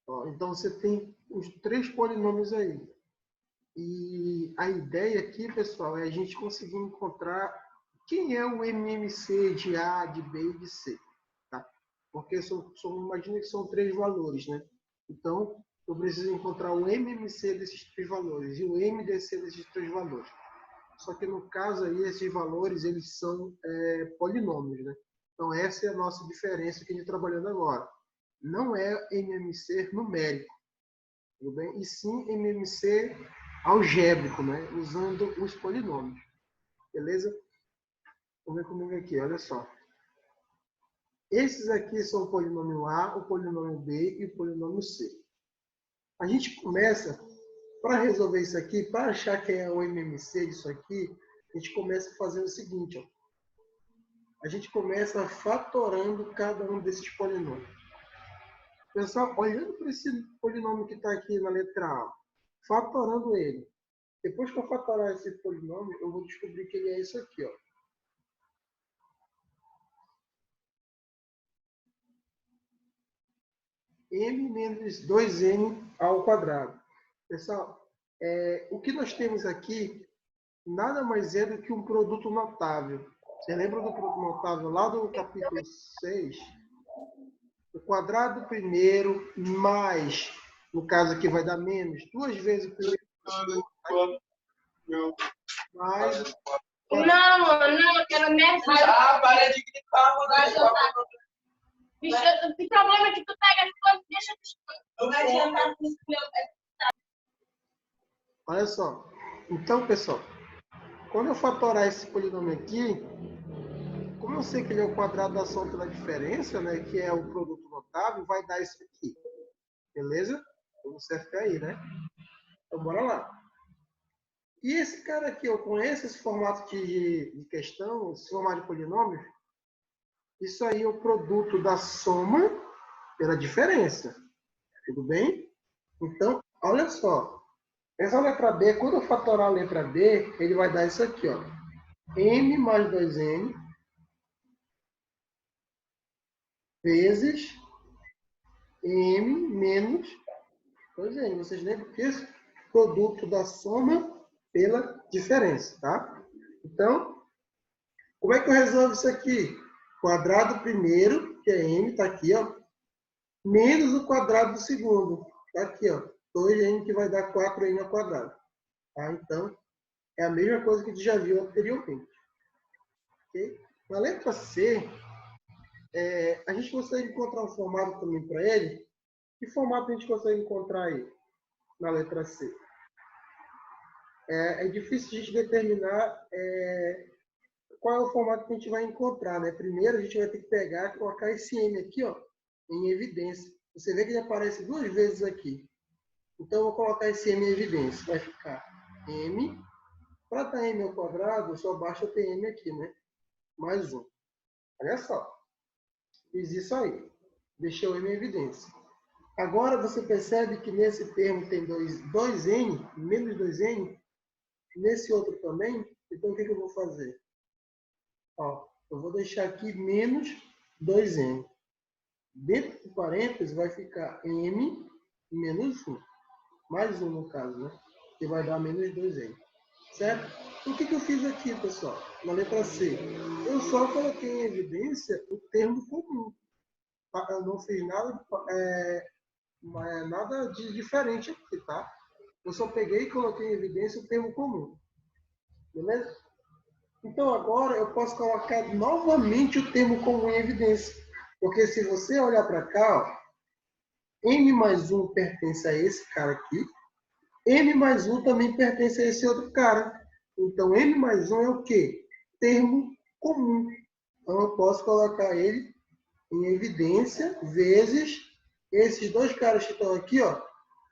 Ó, então, você tem os três polinômios aí. E a ideia aqui, pessoal, é a gente conseguir encontrar quem é o MMC de A, de B e de C. Tá? Porque imagina que são três valores, né? Então, eu preciso encontrar o MMC desses três valores e o MDC desses três valores. Só que no caso aí, esses valores, eles são polinômios, né? Então, essa é a nossa diferença que a gente está trabalhando agora. Não é MMC numérico, tudo bem? E sim MMC algébrico, né? Usando os polinômios. Beleza? Vamos ver comigo aqui, olha só. Esses aqui são o polinômio A, o polinômio B e o polinômio C. A gente começa, para resolver isso aqui, para achar que é o MMC disso aqui, a gente começa fazendo o seguinte, ó. A gente começa fatorando cada um desses polinômios. Pessoal, olhando para esse polinômio que está aqui na letra A, fatorando ele. Depois que eu fatorar esse polinômio, eu vou descobrir que ele é isso aqui, ó. M menos 2n ao quadrado. Pessoal, o que nós temos aqui nada mais é do que um produto notável. Você lembra do produto notável lá do capítulo 6? O quadrado primeiro mais, no caso aqui vai dar menos, duas vezes o primeiro mais... Não, eu quero menos. Para de gritar, o problema é que tu pega as coisas e deixa tu. Não adianta. Olha só. Então, pessoal, quando eu fatorar esse polinômio aqui, como eu sei que ele é o quadrado da soma pela diferença, né, que é o produto notável, vai dar isso aqui. Beleza? Tudo certo aí, né? Então, bora lá. E esse cara aqui, eu conheço esse formato de questão, esse formato de polinômio. Isso aí é o produto da soma pela diferença. Tudo bem? Então, olha só. Essa letra B, quando eu fatorar a letra B, ele vai dar isso aqui, ó. M mais 2N vezes M menos 2N. Vocês lembram que esse produto da soma pela diferença, tá? Então, como é que eu resolvo isso aqui? Quadrado primeiro, que é M, tá aqui, ó. Menos o quadrado do segundo. Tá aqui, ó. 2N que vai dar 4N ao quadrado. Tá? Então, é a mesma coisa que a gente já viu anteriormente. Okay? Na letra C, a gente consegue encontrar um formato também para ele. Que formato a gente consegue encontrar aí na letra C? É difícil a gente determinar qual é o formato que a gente vai encontrar, né? Primeiro, a gente vai ter que pegar e colocar esse M aqui, ó, em evidência. Você vê que ele aparece duas vezes aqui. Então, eu vou colocar esse M em evidência. Vai ficar M. Para dar M ao quadrado, só basta ter M aqui, né? Mais um. Olha só. Fiz isso aí. Deixei o M em evidência. Agora, você percebe que nesse termo tem 2N, menos 2N. Nesse outro também. Então, o que eu vou fazer? Ó, eu vou deixar aqui menos 2N. Dentro do parênteses vai ficar M menos 1. Mais 1 no caso, né? Que vai dar menos 2N. Certo? O que eu fiz aqui, pessoal? Na letra C. Eu só coloquei em evidência o termo comum. Eu não fiz nada de diferente aqui, tá? Eu só peguei e coloquei em evidência o termo comum. Beleza? Então, agora eu posso colocar novamente o termo comum em evidência. Porque se você olhar para cá, ó, M mais 1 pertence a esse cara aqui. M mais 1 também pertence a esse outro cara. Então, M mais 1 é o quê? Termo comum. Então, eu posso colocar ele em evidência vezes esses dois caras que estão aqui, ó,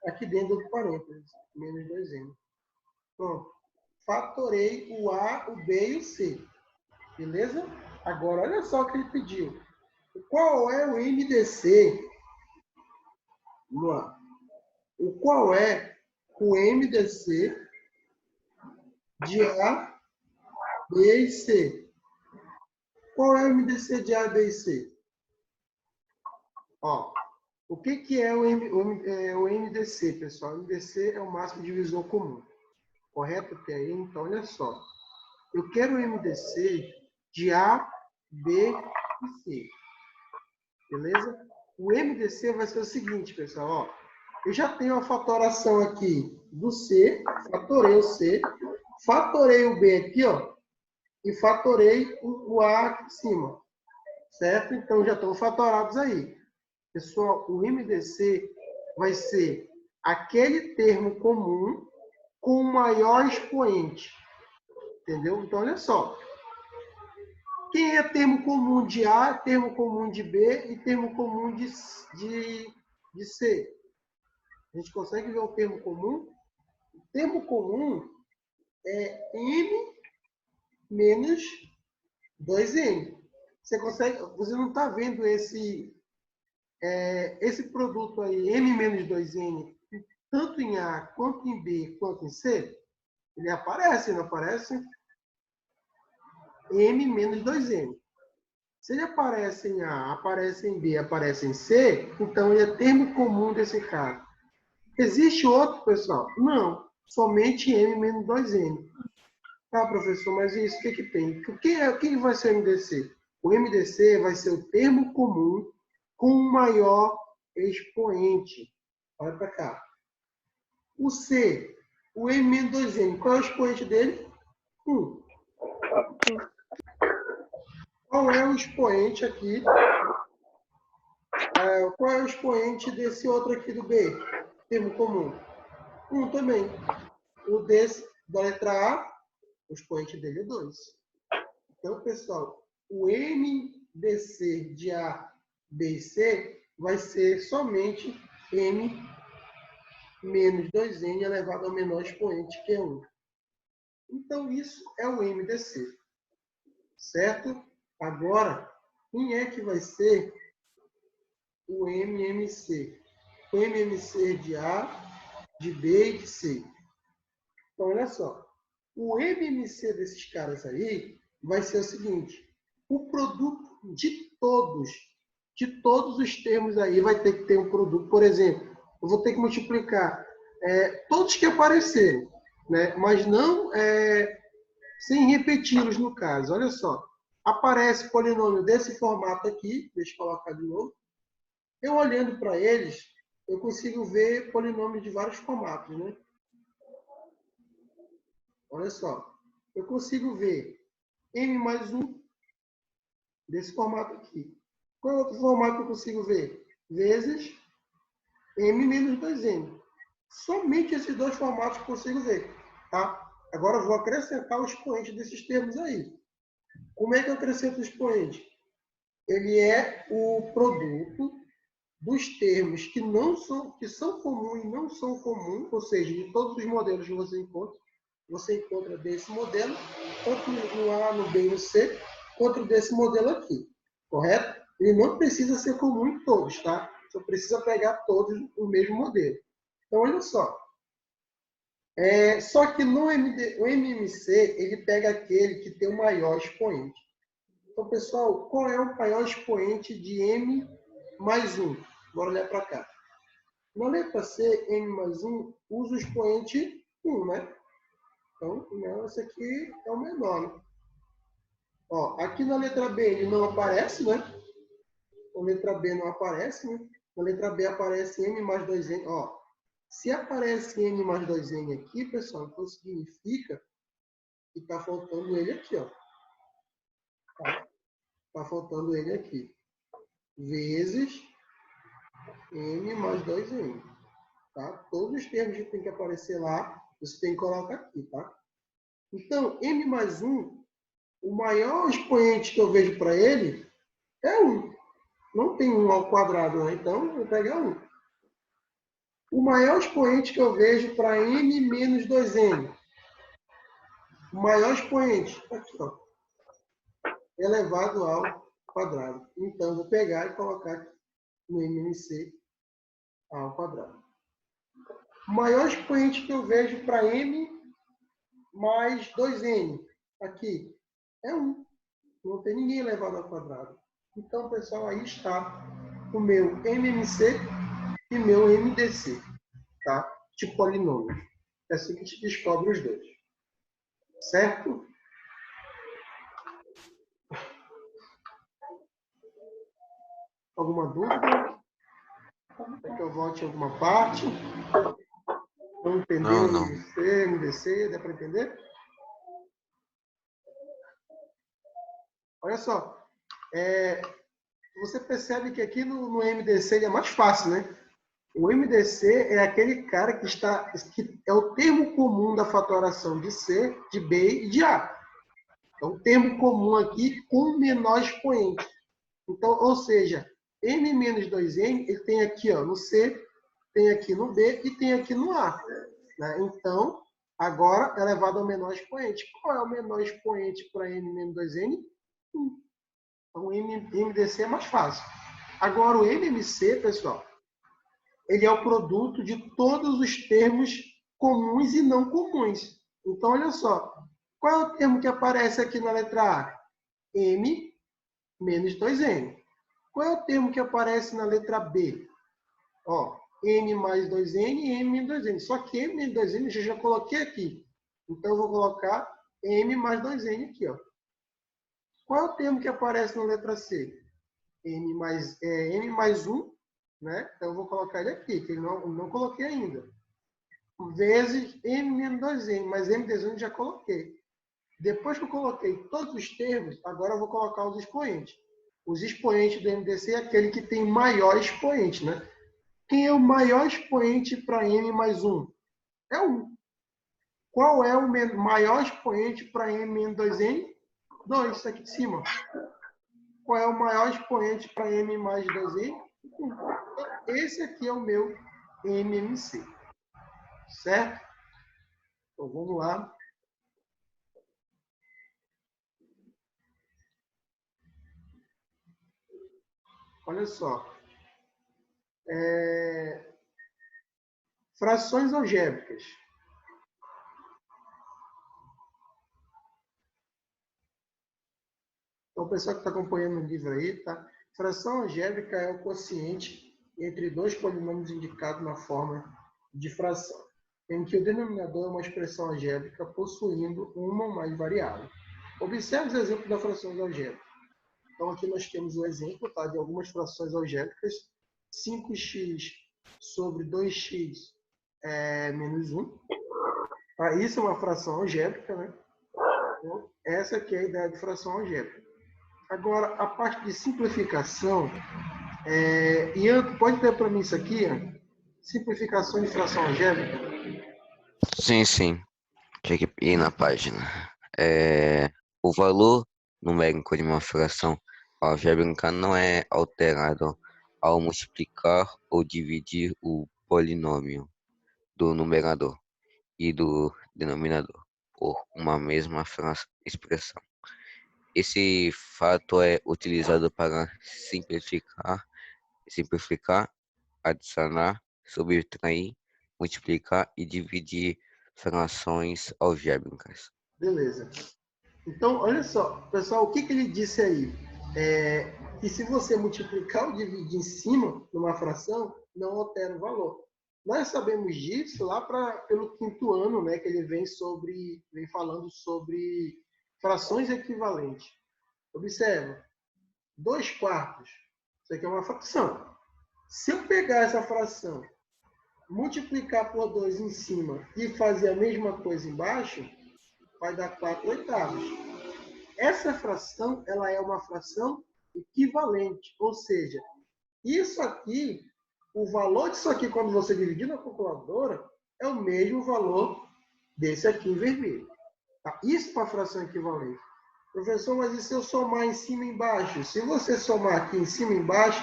aqui dentro do parênteses. Menos 2M. Pronto. Fatorei o A, o B e o C. Beleza? Agora, olha só o que ele pediu. Qual é o MDC? Vamos lá. Qual é o MDC de A, B e C? Qual é o MDC de A, B e C? Ó, O que é o MDC, pessoal? O MDC é o máximo divisor comum. Correto até aí? Então, olha só. Eu quero o MDC de A, B e C. Beleza? O MDC vai ser o seguinte, pessoal. Ó, eu já tenho a fatoração aqui do C, fatorei o C, fatorei o B aqui, ó, e fatorei o A aqui em cima. Certo? Então, já estão fatorados aí. Pessoal, o MDC vai ser aquele termo comum com o maior expoente. Entendeu? Então, olha só. Quem é termo comum de A, termo comum de B e termo comum de C? A gente consegue ver o termo comum? O termo comum é M menos 2N. Você não está vendo esse produto aí, M menos 2N, tanto em A, quanto em B, quanto em C? Ele aparece, não aparece? M menos 2N. Se ele aparece em A, aparece em B, aparece em C, então ele é termo comum desse caso. Existe outro, pessoal? Não. Somente M menos 2N. Tá, professor, mas isso o que tem? O que vai ser o MDC? O MDC vai ser o termo comum com o maior expoente. Olha para cá. O C, o M menos 2N, qual é o expoente dele? 1. Qual é o expoente aqui? Qual é o expoente desse outro aqui do B? Termo comum. 1 também. O desse, da letra A, o expoente dele é 2. Então, pessoal, o MDC de A, B e C vai ser somente M menos 2N elevado ao menor expoente, que é 1. Então, isso é o MDC. Certo? Agora, quem é que vai ser o MMC? O MMC de A, de B e de C. Então, olha só. O MMC desses caras aí vai ser o seguinte. O produto de todos os termos aí vai ter que ter um produto. Por exemplo, eu vou ter que multiplicar todos que aparecerem, né? Mas não sem repeti-los no caso. Olha só. Aparece polinômio desse formato aqui. Deixa eu colocar de novo. Eu olhando para eles, eu consigo ver polinômios de vários formatos, né? Olha só. Eu consigo ver M mais 1 desse formato aqui. Qual é o outro formato que eu consigo ver? Vezes M menos 2N. Somente esses dois formatos que eu consigo ver. Tá? Agora eu vou acrescentar o expoente desses termos aí. Como é que eu acrescento o expoente? Ele é o produto dos termos que são comuns e não são comuns, ou seja, de todos os modelos que você encontra desse modelo, tanto no A, no B e no C, quanto desse modelo aqui. Correto? Ele não precisa ser comum em todos, tá? Só precisa pegar todos o mesmo modelo. Então, olha só. Só que o MMC, ele pega aquele que tem o maior expoente. Então, pessoal, qual é o maior expoente de M mais 1? Bora olhar para cá. Na letra C, M mais 1 usa o expoente 1, né? Então, esse aqui é o menor, né? Ó, aqui na letra B ele não aparece, né? Na letra B não aparece, né? Na letra B aparece M mais 2N. Ó, se aparece M mais 2N aqui, pessoal, então significa que está faltando ele aqui, ó. Tá faltando ele aqui. Vezes M mais 2N. Tá? Todos os termos que tem que aparecer lá, você tem que colocar aqui, tá? Então, M mais 1, o maior expoente que eu vejo para ele é 1. Não tem 1 ao quadrado, né? Então, eu vou pegar 1. O maior expoente que eu vejo para M menos 2N. O maior expoente, aqui, ó, elevado ao quadrado. Então, eu vou pegar e colocar aqui no MMC ao quadrado. O maior expoente que eu vejo para M mais 2N, aqui, é 1. Não tem ninguém elevado ao quadrado. Então, pessoal, aí está o meu MMC e meu MDC, tá? De polinômios. É assim que a gente descobre os dois. Certo? Alguma dúvida? Quer que eu volte em alguma parte? Não entendeu Não. MMC, MDC? Dá para entender? Olha só. Você percebe que aqui no MDC ele é mais fácil, né? O MDC é aquele cara que é o termo comum da fatoração de C, de B e de A. É um termo comum aqui com menor expoente. Então, ou seja, n menos 2n, ele tem aqui no C, tem aqui no B e tem aqui no A. Né? Então, agora é elevado ao menor expoente. Qual é o menor expoente para n menos 2n? 1. Então, o MDC é mais fácil. Agora, o MMC, pessoal, ele é o produto de todos os termos comuns e não comuns. Então, olha só. Qual é o termo que aparece aqui na letra A? M menos 2N. Qual é o termo que aparece na letra B? M mais 2N e M menos 2N. Só que M menos 2N eu já coloquei aqui. Então, eu vou colocar M mais 2N aqui. Qual é o termo que aparece na letra C? M mais 1, né? Então, eu vou colocar ele aqui, que eu não coloquei ainda. Vezes M menos 2N, mas M menos 2N eu já coloquei. Depois que eu coloquei todos os termos, agora eu vou colocar os expoentes. Os expoentes do MDC é aquele que tem maior expoente, né? Quem é o maior expoente para M mais 1? É 1. Qual é o maior expoente para M menos 2N? 2, isso aqui de cima. Qual é o maior expoente para M mais 2N? 1. Esse aqui é o meu MMC. Certo? Então, vamos lá. Olha só. Frações algébricas. Então, o pessoal que está acompanhando o livro aí, tá? Fração algébrica é o quociente entre dois polinômios indicados na forma de fração, em que o denominador é uma expressão algébrica possuindo uma ou mais variáveis. Observe os exemplos das frações algébricas. Então, aqui nós temos o exemplo, tá, de algumas frações algébricas. 5x sobre 2x menos 1. Tá? Isso é uma fração algébrica, né? Então, essa aqui é a ideia de fração algébrica. Agora, a parte de simplificação, Ian, pode ter para mim isso aqui, Ian? Simplificação de fração algébrica? Sim. Tinha que ir na página. O valor numérico de uma fração algébrica não é alterado ao multiplicar ou dividir o polinômio do numerador e do denominador por uma mesma expressão. Esse fato é utilizado para simplificar, adicionar, subtrair, multiplicar e dividir frações algébricas. Beleza. Então, olha só, pessoal, o que ele disse aí? Que se você multiplicar ou dividir em cima numa fração, não altera o valor. Nós sabemos disso lá pelo quinto ano, né, que ele vem falando sobre frações equivalentes. Observa, 2/4, isso aqui é uma fração. Se eu pegar essa fração, multiplicar por 2 em cima e fazer a mesma coisa embaixo, vai dar 4/8. Essa fração, ela é uma fração equivalente, ou seja, isso aqui, o valor disso aqui, quando você dividir na calculadora, é o mesmo valor desse aqui em vermelho. Tá? Isso é uma fração equivalente. Professor, mas e se eu somar em cima e embaixo? Se você somar aqui em cima e embaixo,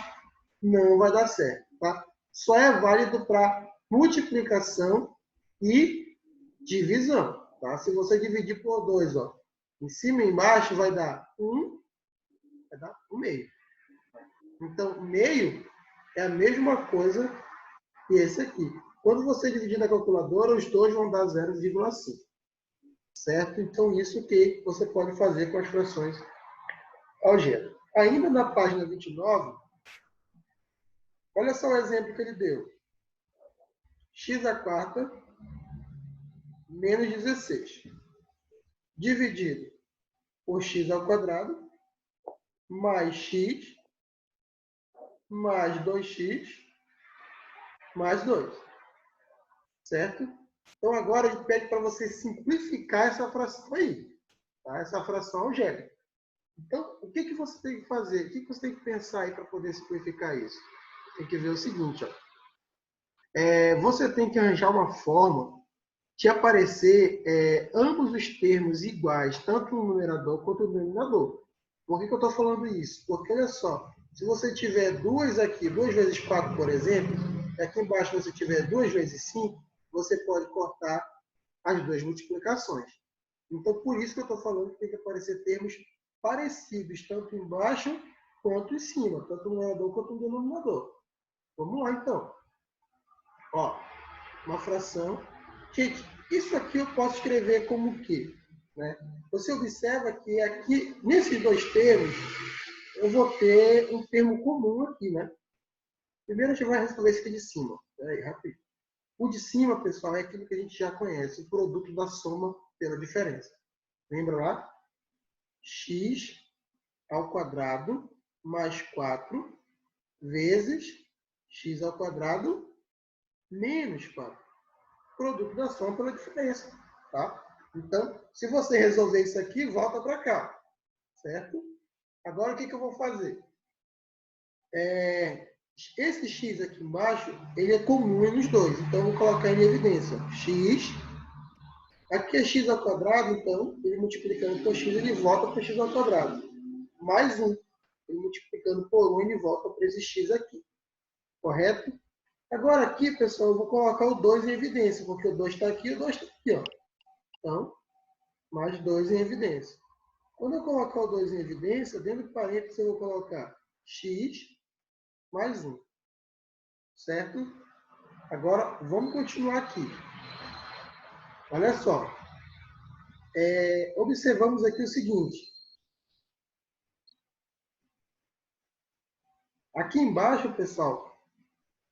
não vai dar certo. Tá? Só é válido para multiplicação e divisão. Tá? Se você dividir por 2, em cima e embaixo vai dar 1, vai dar 1/2. Então, meio é a mesma coisa que esse aqui. Quando você dividir na calculadora, os dois vão dar 0,5. Certo? Então, isso que você pode fazer com as frações algébricas. Ainda na página 29, olha só o exemplo que ele deu. x à quarta menos 16. Dividido por x ao quadrado mais x mais 2x mais 2. Certo? Então, agora a gente pede para você simplificar essa fração aí. Tá? Essa fração algébrica. Então, o que você tem que fazer? O que você tem que pensar aí para poder simplificar isso? Tem que ver o seguinte. Ó. Você tem que arranjar uma forma de aparecer ambos os termos iguais, tanto no numerador quanto no denominador. Por que eu estou falando isso? Porque, olha só, se você tiver 2 aqui, 2 vezes 4, por exemplo, e aqui embaixo você tiver 2 vezes 5, você pode cortar as duas multiplicações. Então, por isso que eu estou falando que tem que aparecer termos parecidos, tanto embaixo quanto em cima, tanto no numerador quanto no denominador. Vamos lá, então. Ó, uma fração. Gente, isso aqui eu posso escrever como o quê? Né? Você observa que aqui, nesses dois termos, eu vou ter um termo comum aqui, né? Primeiro a gente vai resolver esse aqui de cima. Peraí, rapidinho. O de cima, pessoal, é aquilo que a gente já conhece, o produto da soma pela diferença. Lembra lá? X ao quadrado mais 4 vezes x ao quadrado menos 4. Produto da soma pela diferença. Tá? Então, se você resolver isso aqui, volta para cá. Certo? Agora, o que eu vou fazer? Esse x aqui embaixo, ele é comum nos dois. Então, eu vou colocar em evidência. X. Aqui é x ao quadrado, então, ele multiplicando por x, ele volta para x ao quadrado. Mais 1. Ele multiplicando por 1, ele volta para esse x aqui. Correto? Agora aqui, pessoal, eu vou colocar o 2 em evidência, porque o 2 está aqui e o 2 está aqui. Ó. Então, mais 2 em evidência. Quando eu colocar o 2 em evidência, dentro do parênteses eu vou colocar x mais 1. Certo? Agora, vamos continuar aqui. Olha só. Observamos aqui o seguinte. Aqui embaixo, pessoal,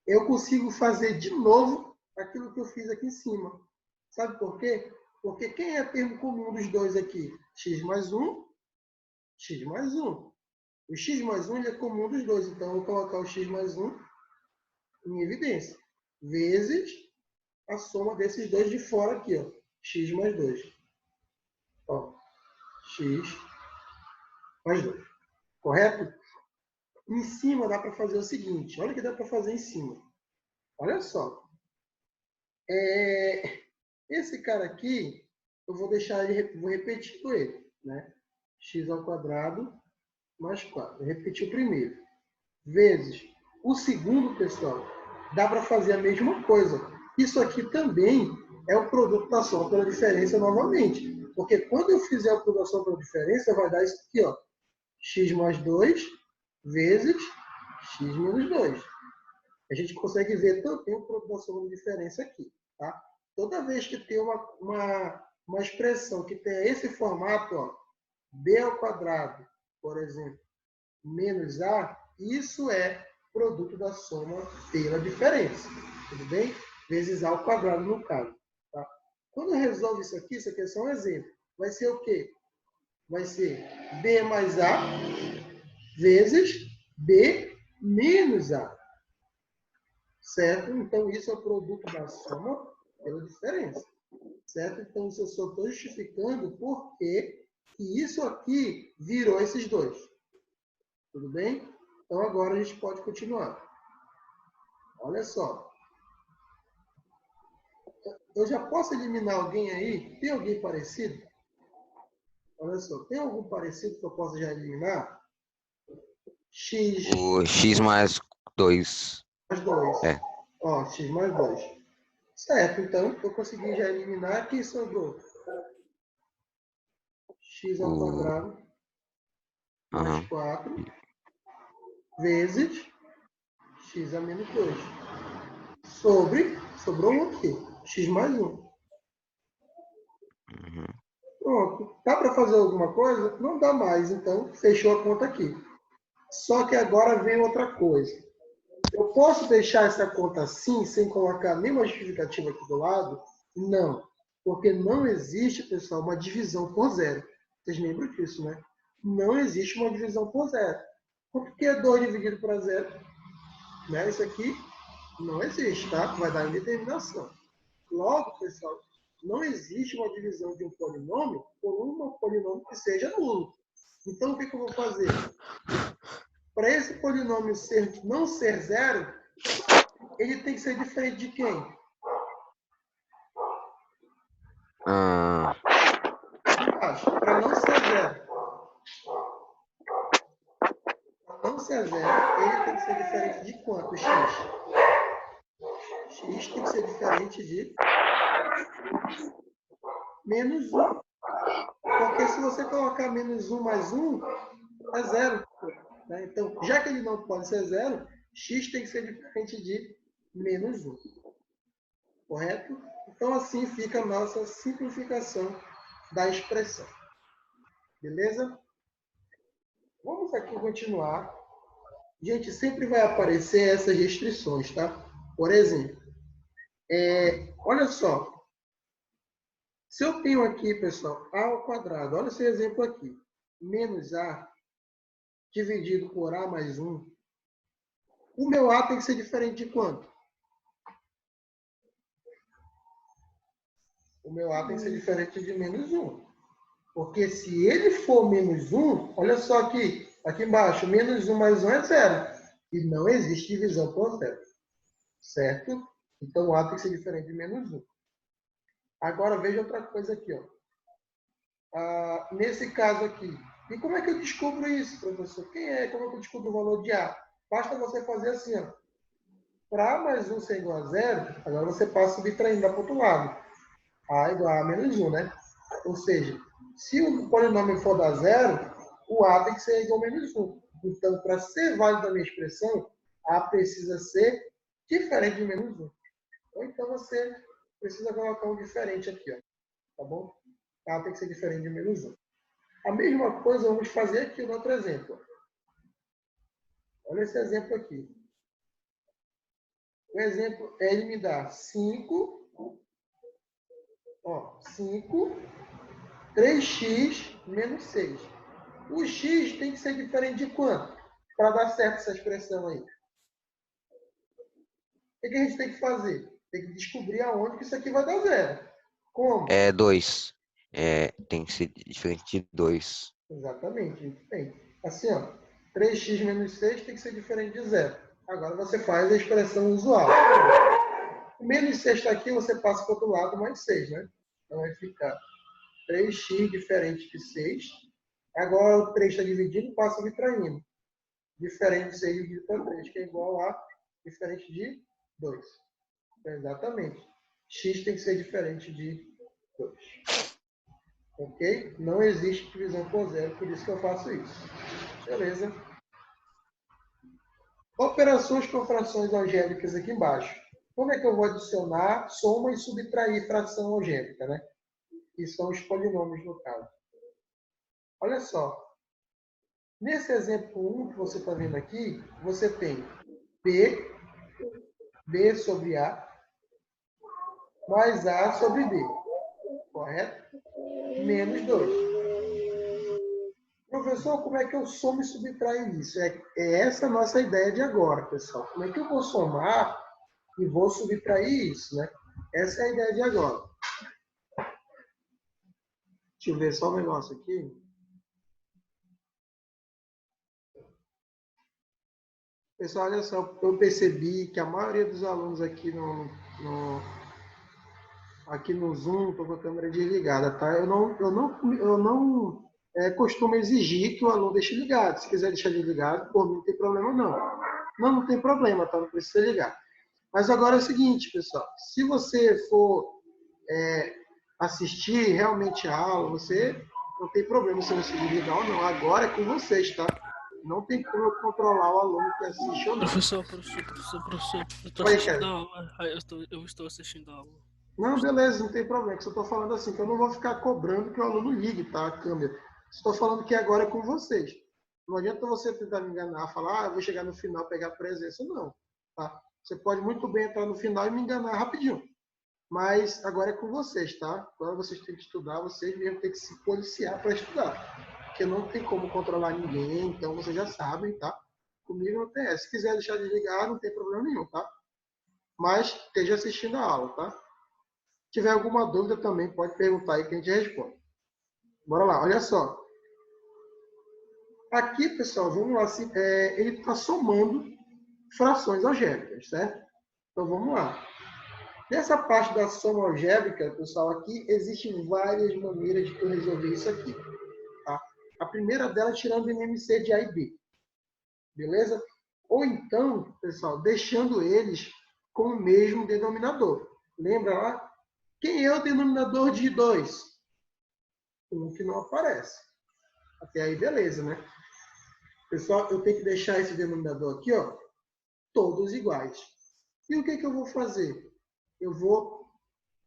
eu consigo fazer de novo aquilo que eu fiz aqui em cima. Sabe por quê? Porque quem é termo comum dos dois aqui? X mais 1, x mais 1. O x mais 1 ele é comum dos dois, então eu vou colocar o x mais 1 em evidência. Vezes a soma desses dois de fora aqui, ó. X mais 2. Ó, x mais 2. Correto? Em cima dá para fazer o seguinte. Olha o que dá para fazer em cima. Olha só. Esse cara aqui, eu vou deixar ele, vou repetir ele, né? X ao quadrado mais 4. Vou repetir o primeiro. Vezes o segundo, pessoal, dá para fazer a mesma coisa. Isso aqui também é o produto da soma pela diferença novamente. Porque quando eu fizer a produto da soma pela diferença, vai dar isso aqui, ó. X mais 2 vezes x menos 2. A gente consegue ver também o produto da soma pela diferença aqui, tá? Toda vez que tem uma expressão que tenha esse formato, ó, b ao quadrado, por exemplo, menos a, isso é produto da soma pela diferença. Tudo bem? Vezes a ao quadrado, no caso. Tá? Quando eu resolvo isso aqui é só um exemplo. Vai ser o quê? Vai ser b mais a vezes b menos a. Certo? Então, isso é o produto da soma pela diferença. Certo? Então, isso eu só estou justificando porque isso aqui virou esses dois. Tudo bem? Então, agora a gente pode continuar. Olha só. Eu já posso eliminar alguém aí? Tem alguém parecido? Olha só. Tem algum parecido que eu possa já eliminar? X. O x mais 2. Mais 2. É. Ó, x mais 2. Certo. Então, eu consegui já eliminar. Quem sobrou? X ao quadrado mais 4 vezes x a menos 2. Sobrou um aqui. X mais 1. Pronto. Dá para fazer alguma coisa? Não dá mais. Então, fechou a conta aqui. Só que agora vem outra coisa. Eu posso deixar essa conta assim, sem colocar nenhuma justificativa aqui do lado? Não. Porque não existe, pessoal, uma divisão por zero. Vocês lembram disso, né? Não existe uma divisão por zero. Por que 2 dividido por zero? Né? Isso aqui não existe, tá? Vai dar indeterminação. Logo, pessoal, não existe uma divisão de um polinômio por um polinômio que seja nulo. Então, o que eu vou fazer? Para esse polinômio não ser zero, ele tem que ser diferente de quem? Para não ser zero. Para não ser zero, ele tem que ser diferente de quanto, x? X tem que ser diferente de menos 1. Porque se você colocar menos 1 mais 1, é zero. Né? Então, já que ele não pode ser zero, x tem que ser diferente de menos 1. Correto? Então, assim fica a nossa simplificação da expressão. Beleza? Vamos aqui continuar. Gente, sempre vai aparecer essas restrições, tá? Por exemplo, olha só. Se eu tenho aqui, pessoal, a ao quadrado, olha esse exemplo aqui, menos a dividido por a mais 1, o meu a tem que ser diferente de quanto? O meu a tem que ser diferente de menos 1. Porque se ele for menos 1, olha só aqui embaixo, menos 1 mais 1 é 0. E não existe divisão por 0. Certo? Então, o a tem que ser diferente de menos 1. Agora, veja outra coisa aqui. Ó. Nesse caso aqui. E como é que eu descubro isso, professor? Como é que eu descubro o valor de a? Basta você fazer assim. Para a mais 1 ser igual a 0, agora você passa subtraindo para o outro lado. A igual a menos 1, né? Ou seja, se o polinômio for dar 0, o a tem que ser igual a menos 1. Então, para ser válido a minha expressão, a precisa ser diferente de menos 1. Ou então você precisa colocar um diferente aqui, ó. Tá bom? A tem que ser diferente de menos 1. A mesma coisa vamos fazer aqui no outro exemplo. Olha esse exemplo aqui. O exemplo, ele me dá 5, 3x menos 6. O x tem que ser diferente de quanto? Para dar certo essa expressão aí. O que a gente tem que fazer? Tem que descobrir aonde que isso aqui vai dar 0. Como? 2. Tem que ser diferente de 2. Exatamente. Muito bem. Assim, 3x menos 6 tem que ser diferente de 0. Agora você faz a expressão usual. O menos 6 está aqui, você passa para o outro lado mais 6, né? Então vai ficar 3x diferente de 6. Agora o 3 está dividindo, passa subtraindo. Diferente de 6 dividido por 3, que é igual a diferente de 2. Então, exatamente. X tem que ser diferente de 2. Ok? Não existe divisão por 0, por isso que eu faço isso. Beleza? Operações com frações algébricas aqui embaixo. Como é que eu vou adicionar soma e subtrair fração algébrica, né? Que são os polinômios no caso. Olha só. Nesse exemplo 1 que você está vendo aqui, você tem B sobre A, mais A sobre B. Correto? Menos 2. Professor, como é que eu somo e subtraio isso? É essa a nossa ideia de agora, pessoal. Como é que eu vou somar e vou subtrair isso, né? Essa é a ideia de agora. Deixa eu ver só um negócio aqui. Pessoal, olha só, eu percebi que a maioria dos alunos aqui aqui no Zoom estão com a câmera desligada, tá? Eu não costumo exigir que o aluno deixe ligado. Se quiser deixar desligado, por mim não tem problema não. Não tem problema, tá? Não precisa ligar. Mas agora é o seguinte, pessoal. Se você for assistir realmente a aula, você não tem problema se você desligar ou não. Agora é com vocês, tá? Não tem como eu controlar o aluno que assiste ou não. Professor, eu estou assistindo a aula. Eu estou assistindo a aula. Não, beleza, não tem problema. Eu estou falando assim, que eu não vou ficar cobrando que o aluno ligue, tá? A câmera. Estou falando que agora é com vocês. Não adianta você tentar me enganar, falar, eu vou chegar no final, pegar a presença. Não. tá? Você pode muito bem entrar no final e me enganar rapidinho. Mas agora é com vocês, tá? Agora vocês têm que estudar, vocês mesmo têm que se policiar para estudar. Porque não tem como controlar ninguém, então vocês já sabem, tá? Comigo não tem essa. Se quiser deixar de ligar, não tem problema nenhum, tá? Mas esteja assistindo a aula, tá? Se tiver alguma dúvida também, pode perguntar aí que a gente responde. Bora lá, olha só. Aqui, pessoal, vamos lá. Ele está somando frações algébricas, certo? Então, vamos lá. Nessa parte da soma algébrica, pessoal, aqui existem várias maneiras de tu resolver isso aqui. Tá? A primeira dela é tirando o NMC de A e B. Beleza? Ou então, pessoal, deixando eles com o mesmo denominador. Lembra lá? Quem é o denominador de 2? Um que não aparece. Até aí, beleza, né? Pessoal, eu tenho que deixar esse denominador aqui, ó, todos iguais. E o que eu vou fazer? Eu vou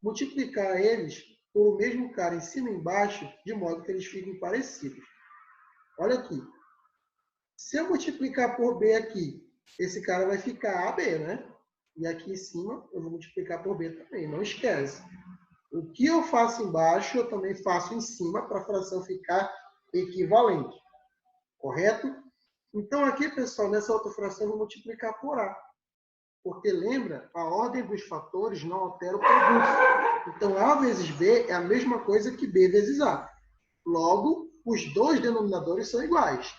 multiplicar eles por o mesmo cara em cima e embaixo, de modo que eles fiquem parecidos. Olha aqui. Se eu multiplicar por B aqui, esse cara vai ficar AB, né? E aqui em cima eu vou multiplicar por B também, não esquece. O que eu faço embaixo, eu também faço em cima para a fração ficar equivalente. Correto? Então aqui, pessoal, nessa outra fração eu vou multiplicar por A. Porque lembra, a ordem dos fatores não altera o produto. Então A vezes B é a mesma coisa que B vezes A. Logo, os dois denominadores são iguais.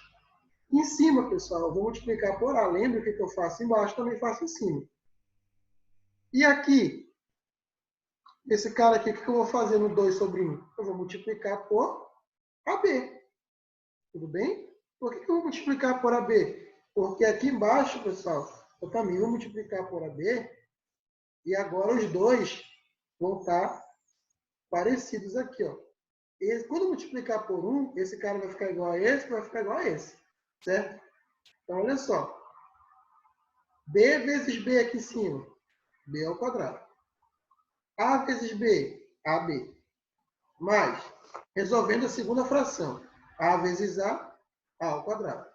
Em cima, pessoal, eu vou multiplicar por A. Lembra que eu faço embaixo, também faço em cima. E aqui, esse cara aqui, o que eu vou fazer no 2 sobre 1? Eu vou multiplicar por AB. Tudo bem? Por que eu vou multiplicar por AB? Porque aqui embaixo, pessoal, eu também vou multiplicar por AB. E agora os dois vão estar parecidos aqui, ó. Quando eu multiplicar por 1, esse cara vai ficar igual a esse, vai ficar igual a esse. Certo? Então, olha só. B vezes B aqui em cima. B ao quadrado. A vezes B. AB. Mais, resolvendo a segunda fração. A vezes A ao quadrado.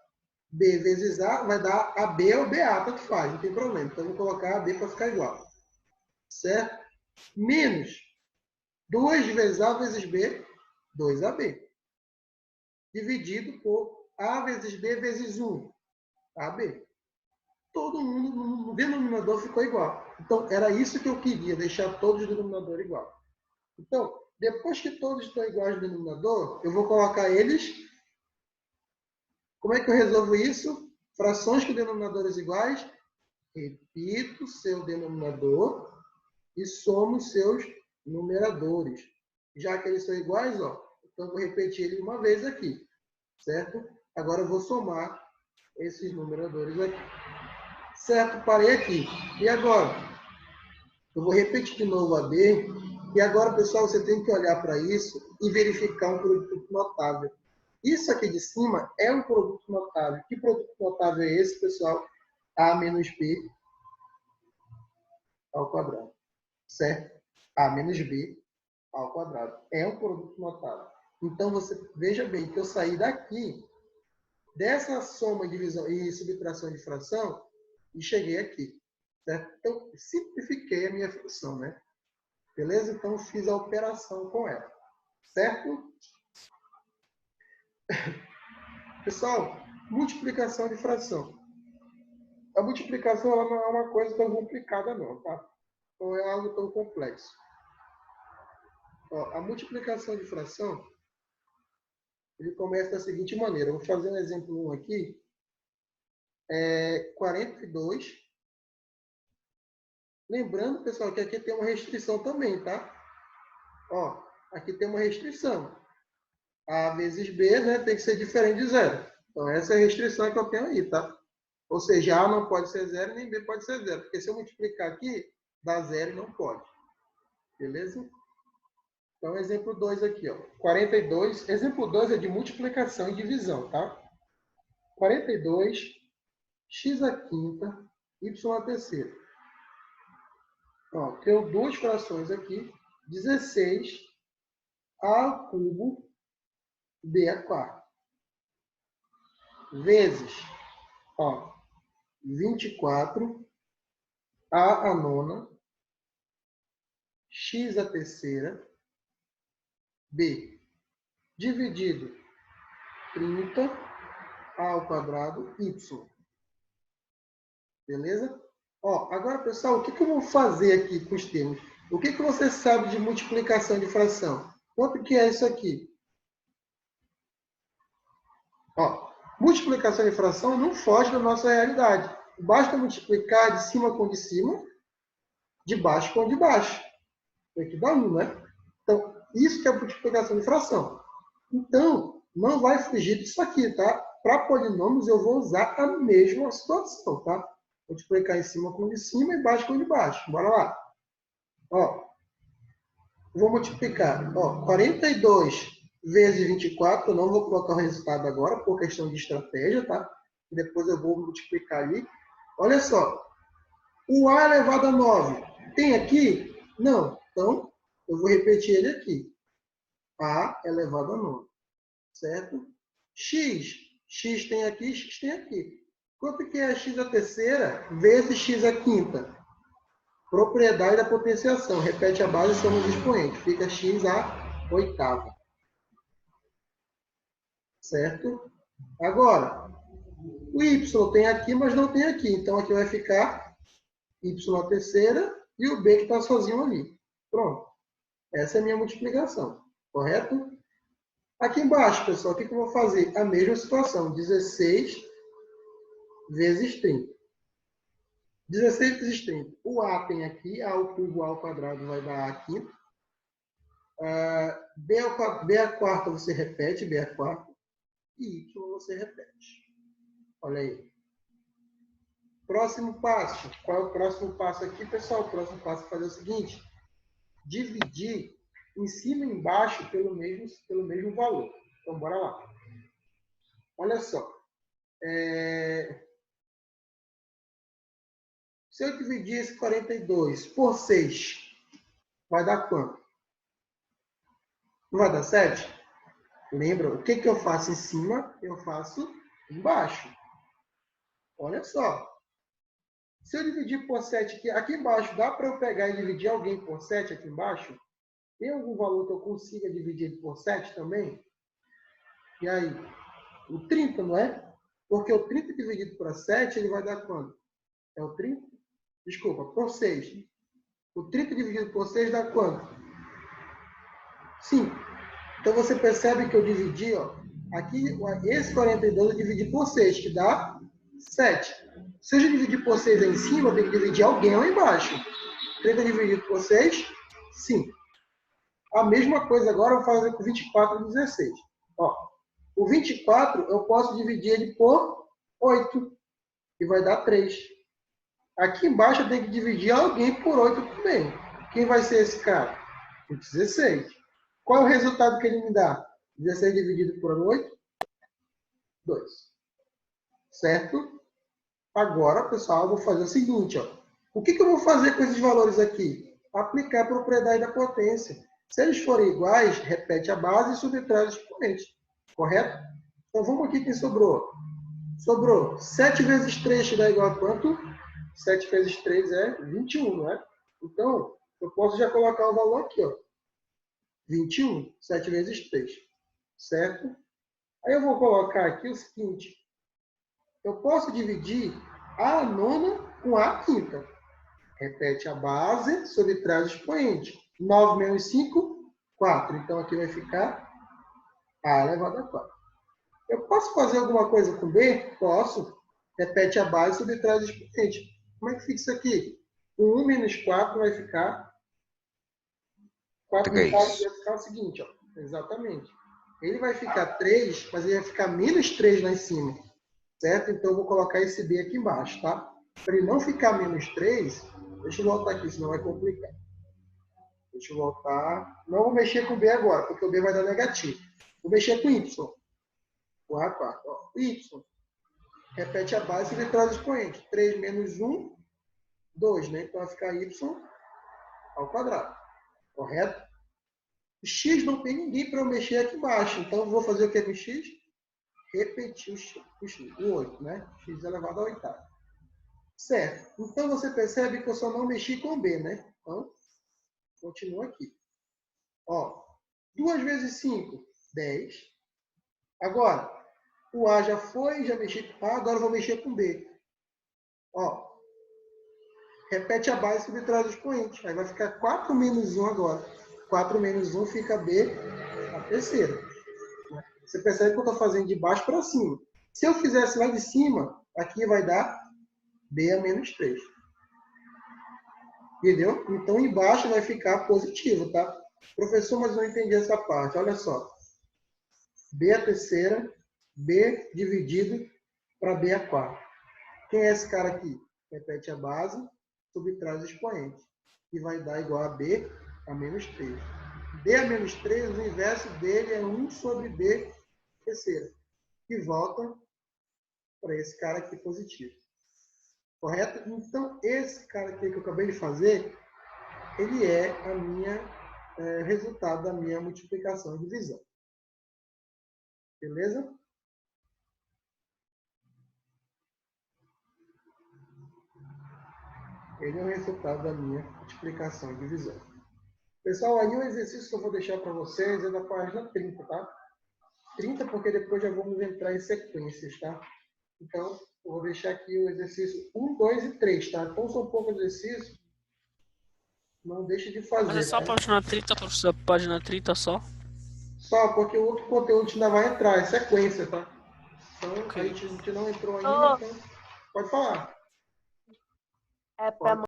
B vezes A vai dar AB ou BA, tanto faz, não tem problema. Então, eu vou colocar AB para ficar igual. Certo? Menos 2 vezes A vezes B, 2AB. Dividido por A vezes B vezes 1, AB. Todo mundo no denominador ficou igual. Então, era isso que eu queria, deixar todos os denominadores igual. Então, depois que todos estão iguais no denominador, eu vou colocar eles. Como é que eu resolvo isso? Frações com denominadores iguais. Repito seu denominador e somo seus numeradores. Já que eles são iguais, ó, então eu vou repetir ele uma vez aqui. Certo? Agora eu vou somar esses numeradores aqui. Certo? Parei aqui. E agora? Eu vou repetir de novo a B. E agora, pessoal, você tem que olhar para isso e verificar um produto notável. Isso aqui de cima é um produto notável. Que produto notável é esse, pessoal? A menos B ao quadrado. Certo? A menos B ao quadrado. É um produto notável. Então, você veja bem que eu saí daqui, dessa soma, divisão e subtração de fração, e cheguei aqui. Certo? Então, simplifiquei a minha função, né? Beleza? Então, fiz a operação com ela. Certo? Pessoal, multiplicação de fração. A multiplicação ela não é uma coisa tão complicada, não, tá? Não é algo tão complexo. Ó, a multiplicação de fração, ele começa da seguinte maneira. Eu vou fazer um exemplo 1 aqui. 42. Lembrando, pessoal, que aqui tem uma restrição também, tá? Ó, aqui tem uma restrição. A vezes B, né, tem que ser diferente de zero. Então, essa é a restrição que eu tenho aí, tá? Ou seja, A não pode ser zero, nem B pode ser zero. Porque se eu multiplicar aqui, dá zero e não pode. Beleza? Então, exemplo 2 aqui, ó. 42. Exemplo 2 é de multiplicação e divisão, tá? 42, x à quinta, y à terceira. Ó, tenho duas frações aqui. 16 a ao cubo b à quarta. Vezes, ó, 24 A a nona, x a terceira, b, dividido 30, a ao quadrado, y. Beleza? Ó, agora, pessoal, o que eu vou fazer aqui com os termos? O que você sabe de multiplicação de fração? Quanto que é isso aqui? Ó, multiplicação de fração não foge da nossa realidade. Basta multiplicar de cima com de cima, de baixo com de baixo. Tem que dar 1, né? Então, isso que é multiplicação de fração. Então, não vai fugir disso aqui, tá? Para polinômios, eu vou usar a mesma situação, tá? Multiplicar em cima com de cima e baixo com de baixo. Bora lá. Ó, vou multiplicar. Ó, 42 vezes 24, eu não vou colocar o resultado agora, por questão de estratégia, tá? E depois eu vou multiplicar ali. Olha só. O A elevado a 9 tem aqui? Não. Então, eu vou repetir ele aqui. A elevado a 9. Certo? X. X tem aqui, X tem aqui. Quanto que é x a terceira vezes x a quinta? Propriedade da potenciação. Repete a base e soma os expoentes. Fica x a oitava. Certo? Agora, o y tem aqui, mas não tem aqui. Então, aqui vai ficar y a terceira e o b que está sozinho ali. Pronto. Essa é a minha multiplicação. Correto? Aqui embaixo, pessoal, o que eu vou fazer? A mesma situação. 16 vezes 30. 16 vezes 30. O A tem aqui, A ao cubo, A ao quadrado vai dar A quinto. B a quarta você repete, B a quarta. E Y você repete. Olha aí. Próximo passo. Qual é o próximo passo aqui, pessoal? O próximo passo é fazer o seguinte. Dividir em cima e embaixo pelo mesmo valor. Então, bora lá. Olha só. Se eu dividir esse 42 por 6, vai dar quanto? Não vai dar 7? Lembra? O que eu faço em cima, eu faço embaixo. Olha só. Se eu dividir por 7 aqui embaixo, dá para eu pegar e dividir alguém por 7 aqui embaixo? Tem algum valor que eu consiga dividir por 7 também? E aí? O 30, não é? Porque o 30 dividido por 7, ele vai dar quanto? É o 30? Desculpa, por 6. O 30 dividido por 6 dá quanto? 5. Então, você percebe que eu dividi, ó, aqui, esse 42 eu dividi por 6, que dá 7. Se eu dividir por 6 aí em cima, eu tenho que dividir alguém lá embaixo. 30 dividido por 6, 5. A mesma coisa agora eu vou fazer com 24 e 16. Ó, o 24 eu posso dividir ele por 8, que vai dar 3. Aqui embaixo eu tenho que dividir alguém por 8 também. Quem vai ser esse cara? 16. Qual é o resultado que ele me dá? 16 dividido por 8? 2. Certo? Agora, pessoal, eu vou fazer o seguinte. Ó. O que eu vou fazer com esses valores aqui? Aplicar a propriedade da potência. Se eles forem iguais, repete a base e subtrai os expoentes. Correto? Então, vamos aqui quem sobrou. Sobrou 7 vezes 3 te dá igual a quanto? 7 vezes 3 é 21, não é? Então, eu posso já colocar o valor aqui, ó. 21, 7 vezes 3. Certo? Aí eu vou colocar aqui o seguinte. Eu posso dividir a nona com a quinta. Repete a base, subtrai o expoente. 9 menos 5, 4. Então, aqui vai ficar A elevado a 4. Eu posso fazer alguma coisa com B? Posso. Repete a base, subtrai o expoente. Como é que fica isso aqui? 1 menos 4 vai ficar 4 menos 4 vai ficar o seguinte, ó. Exatamente. Ele vai ficar 3, mas ele vai ficar menos 3 lá em cima. Certo? Então, eu vou colocar esse B aqui embaixo, tá? Para ele não ficar menos 3, deixa eu voltar aqui, senão vai complicar. Deixa eu voltar. Não vou mexer com o B agora, porque o B vai dar negativo. Vou mexer com Y. O A4. Ó. Y. Repete a base e traz o expoente. 3 menos 1, 2, né? Então, vai ficar Y ao quadrado. Correto? O X não tem ninguém para eu mexer aqui embaixo. Então, eu vou fazer o que com o X? Repetir o X. O 8, né? X elevado a oitava. Certo. Então, você percebe que eu só não mexi com B, né? Então, continua aqui. Ó, 2 vezes 5, 10. Agora, o A já foi, já mexi com A, agora eu vou mexer com B. Ó, repete a base e subtrai os expoentes. Aí vai ficar 4 menos 1 agora. 4 menos 1 fica B, a terceira. Você percebe que eu estou fazendo de baixo para cima. Se eu fizesse lá de cima, aqui vai dar B a menos 3. Entendeu? Então, embaixo vai ficar positivo, tá? Professor, mas não entendi essa parte. Olha só. B a terceira, B dividido para B a quarta. Quem é esse cara aqui? Repete a base, subtrai os expoentes. E vai dar igual a B a menos 3. B a menos 3, o inverso dele é 1 sobre B terceira. Que volta para esse cara aqui positivo. Correto? Então, esse cara aqui que eu acabei de fazer, ele é a minha resultado da minha multiplicação e divisão. Beleza? Ele é o resultado da minha multiplicação e divisão. Pessoal, aí o exercício que eu vou deixar para vocês é da página 30, tá? 30 porque depois já vamos entrar em sequências, tá? Então, eu vou deixar aqui o exercício 1, 2 e 3, tá? Então, são poucos exercícios. Não deixe de fazer. Mas é só a tá? página 30, professor. Página 30 só. Só porque o outro conteúdo ainda vai entrar, é sequência, tá? Então, Ok. a gente não entrou ainda, então pode falar. É para